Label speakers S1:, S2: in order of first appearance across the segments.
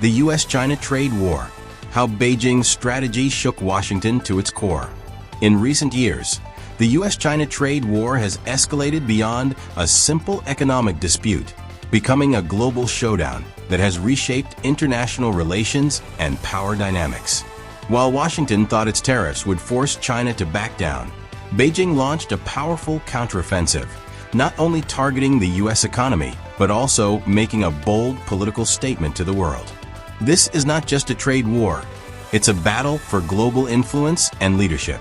S1: The U.S. China trade war. How Beijing's strategy shook Washington to its core. In recent years, the U.S. China trade war has escalated beyond a simple economic dispute, becoming a global showdown that has reshaped international relations and power dynamics. While Washington thought its tariffs would force China to back down, Beijing launched a powerful counteroffensive, not only targeting the U.S. economy, but also making a bold political statement to the world. This is not just a trade war, it's a battle for global influence and leadership.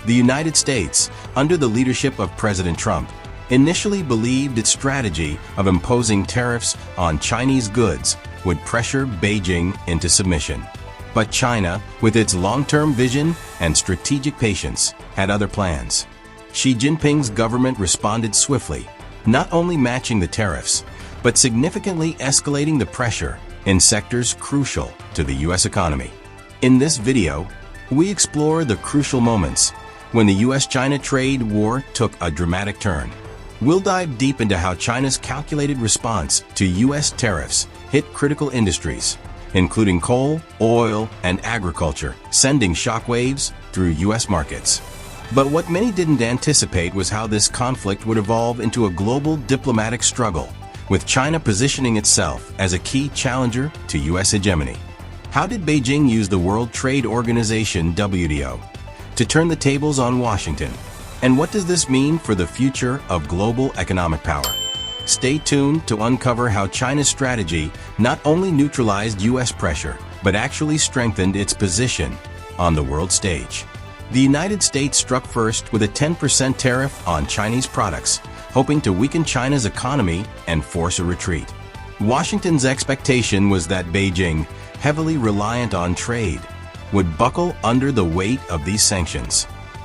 S1: The United States, under the leadership of President Trump, initially believed its strategy of imposing tariffs on Chinese goods would pressure Beijing into submission. But China, with its long-term vision and strategic patience, had other plans. Xi Jinping's government responded swiftly, not only matching the tariffs, but significantly escalating the pressure in sectors crucial to the U.S. economy. In this video, we explore the crucial moments when the U.S.-China trade war took a dramatic turn. We'll dive deep into how China's calculated response to U.S. tariffs hit critical industries, including coal, oil, and agriculture, sending shockwaves through U.S. markets. But what many didn't anticipate was how this conflict would evolve into a global diplomatic struggle, with China positioning itself as a key challenger to U.S. hegemony. How did Beijing use the World Trade Organization (WTO) to turn the tables on Washington? And what does this mean for the future of global economic power? Stay tuned to uncover how China's strategy not only neutralized U.S. pressure, but actually strengthened its position on the world stage. The United States struck first with a 10% tariff on Chinese products, hoping to weaken China's economy and force a retreat. Washington's expectation was that Beijing, heavily reliant on trade, would buckle under the weight of these sanctions.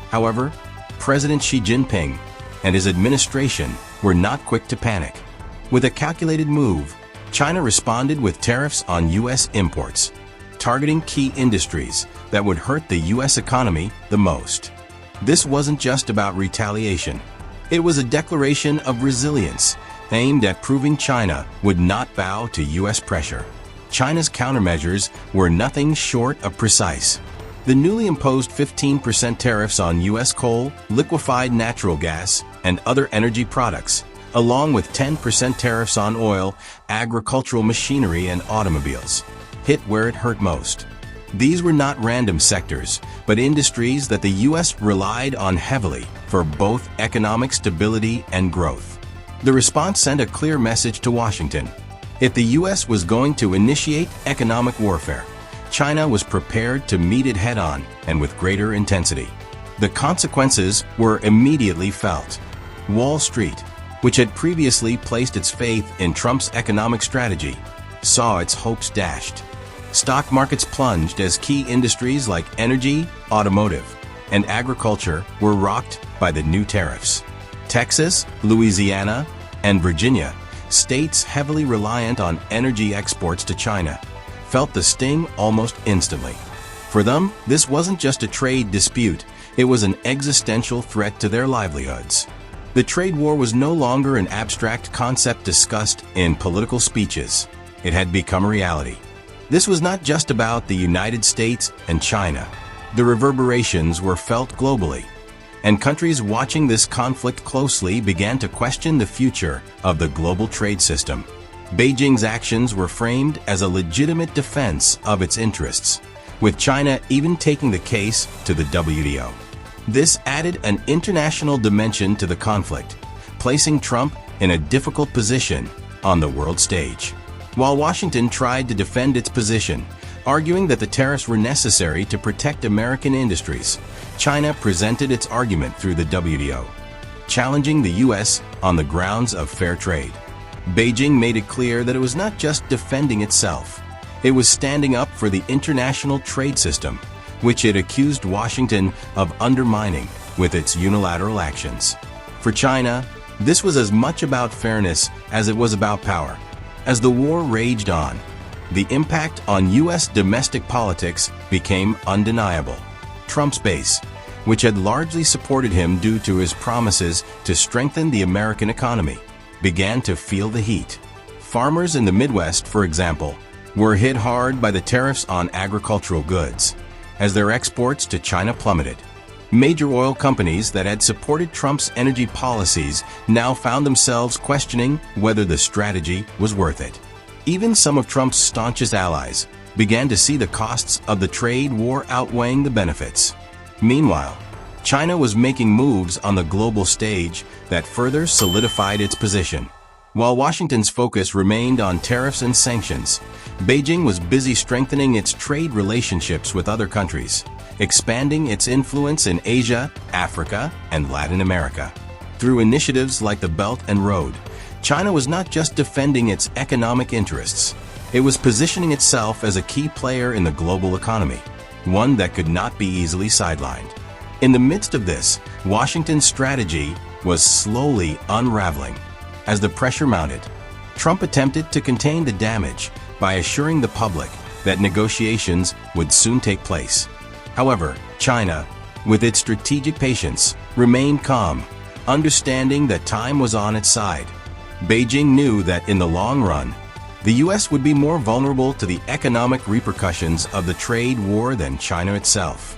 S1: However, President Xi Jinping and his administration were not quick to panic. With a calculated move, China responded with tariffs on U.S. imports, targeting key industries that would hurt the U.S. economy the most. This wasn't just about retaliation. It was a declaration of resilience aimed at proving China would not bow to U.S. pressure. China's countermeasures were nothing short of precise. The newly imposed 15% tariffs on U.S. coal, liquefied natural gas, and other energy products, along with 10% tariffs on oil, agricultural machinery, and automobiles, hit where it hurt most. These were not random sectors, but industries that the U.S. relied on heavily for both economic stability and growth. The response sent a clear message to Washington. If the U.S. was going to initiate economic warfare, China was prepared to meet it head-on and with greater intensity. The consequences were immediately felt. Wall Street, which had previously placed its faith in Trump's economic strategy, saw its hopes dashed. Stock markets plunged as key industries like energy, automotive, and agriculture were rocked by the new tariffs. Texas, Louisiana, and Virginia, states heavily reliant on energy exports to China, felt the sting almost instantly. For them, this wasn't just a trade dispute, it was an existential threat to their livelihoods. The trade war was no longer an abstract concept discussed in political speeches. It had become a reality. This was not just about the United States and China. The reverberations were felt globally, and countries watching this conflict closely began to question the future of the global trade system. Beijing's actions were framed as a legitimate defense of its interests, with China even taking the case to the WTO. This added an international dimension to the conflict, placing Trump in a difficult position on the world stage. While Washington tried to defend its position, arguing that the tariffs were necessary to protect American industries, China presented its argument through the WTO, challenging the U.S. on the grounds of fair trade. Beijing made it clear that it was not just defending itself. It was standing up for the international trade system, which it accused Washington of undermining with its unilateral actions. For China, this was as much about fairness as it was about power. As the war raged on, the impact on U.S. domestic politics became undeniable. Trump's base, which had largely supported him due to his promises to strengthen the American economy, began to feel the heat. Farmers in the Midwest, for example, were hit hard by the tariffs on agricultural goods, as their exports to China plummeted. Major oil companies that had supported Trump's energy policies now found themselves questioning whether the strategy was worth it. Even some of Trump's staunchest allies began to see the costs of the trade war outweighing the benefits. Meanwhile, China was making moves on the global stage that further solidified its position. While Washington's focus remained on tariffs and sanctions, Beijing was busy strengthening its trade relationships with other countries, expanding its influence in Asia, Africa, and Latin America. Through initiatives like the Belt and Road, China was not just defending its economic interests, it was positioning itself as a key player in the global economy, one that could not be easily sidelined. In the midst of this, Washington's strategy was slowly unraveling. As the pressure mounted, Trump attempted to contain the damage by assuring the public that negotiations would soon take place. However, China, with its strategic patience, remained calm, understanding that time was on its side. Beijing knew that in the long run, the U.S. would be more vulnerable to the economic repercussions of the trade war than China itself.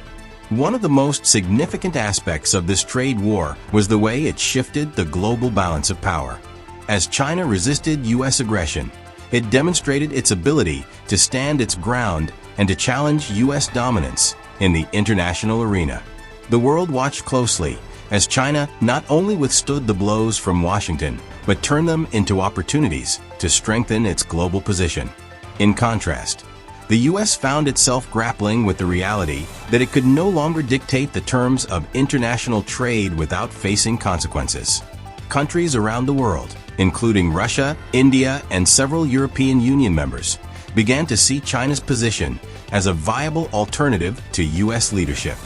S1: One of the most significant aspects of this trade war was the way it shifted the global balance of power. As China resisted U.S. aggression, it demonstrated its ability to stand its ground and to challenge U.S. dominance in the international arena. The world watched closely as China not only withstood the blows from Washington, but turned them into opportunities to strengthen its global position. In contrast, the U.S. found itself grappling with the reality that it could no longer dictate the terms of international trade without facing consequences. Countries around the world, including Russia, India, and several European Union members, began to see China's position as a viable alternative to U.S. leadership.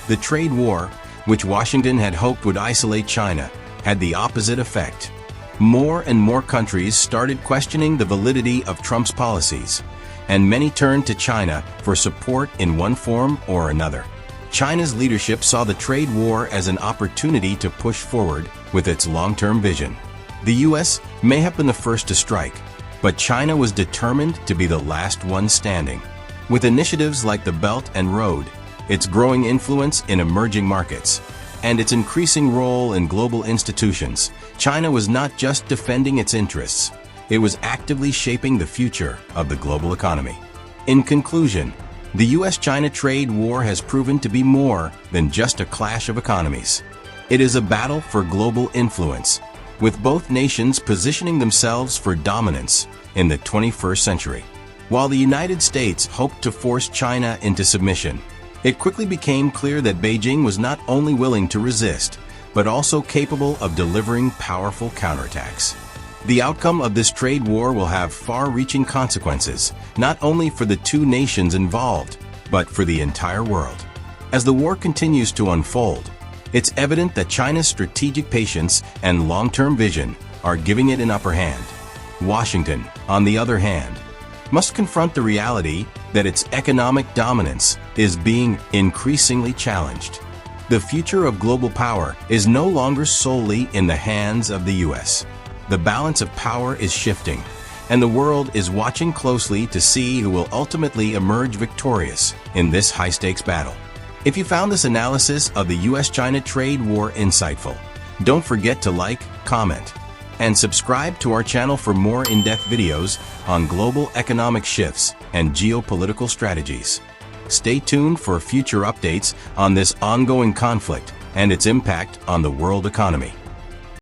S1: The trade war, which Washington had hoped would isolate China, had the opposite effect. More and more countries started questioning the validity of Trump's policies, and many turned to China for support in one form or another. China's leadership saw the trade war as an opportunity to push forward with its long-term vision. The U.S. may have been the first to strike, but China was determined to be the last one standing. With initiatives like the Belt and Road, its growing influence in emerging markets, and its increasing role in global institutions, China was not just defending its interests, it was actively shaping the future of the global economy. In conclusion, the U.S.-China trade war has proven to be more than just a clash of economies. It is a battle for global influence, with both nations positioning themselves for dominance in the 21st century. While the United States hoped to force China into submission, it quickly became clear that Beijing was not only willing to resist, but also capable of delivering powerful counterattacks. The outcome of this trade war will have far-reaching consequences, not only for the two nations involved, but for the entire world. As the war continues to unfold, it's evident that China's strategic patience and long-term vision are giving it an upper hand. Washington, on the other hand, must confront the reality that its economic dominance is being increasingly challenged. The future of global power is no longer solely in the hands of the U.S. The balance of power is shifting, and the world is watching closely to see who will ultimately emerge victorious in this high-stakes battle. If you found this analysis of the U.S.-China trade war insightful, don't forget to like, comment, and subscribe to our channel for more in-depth videos on global economic shifts and geopolitical strategies. Stay tuned for future updates on this ongoing conflict and its impact on the world economy.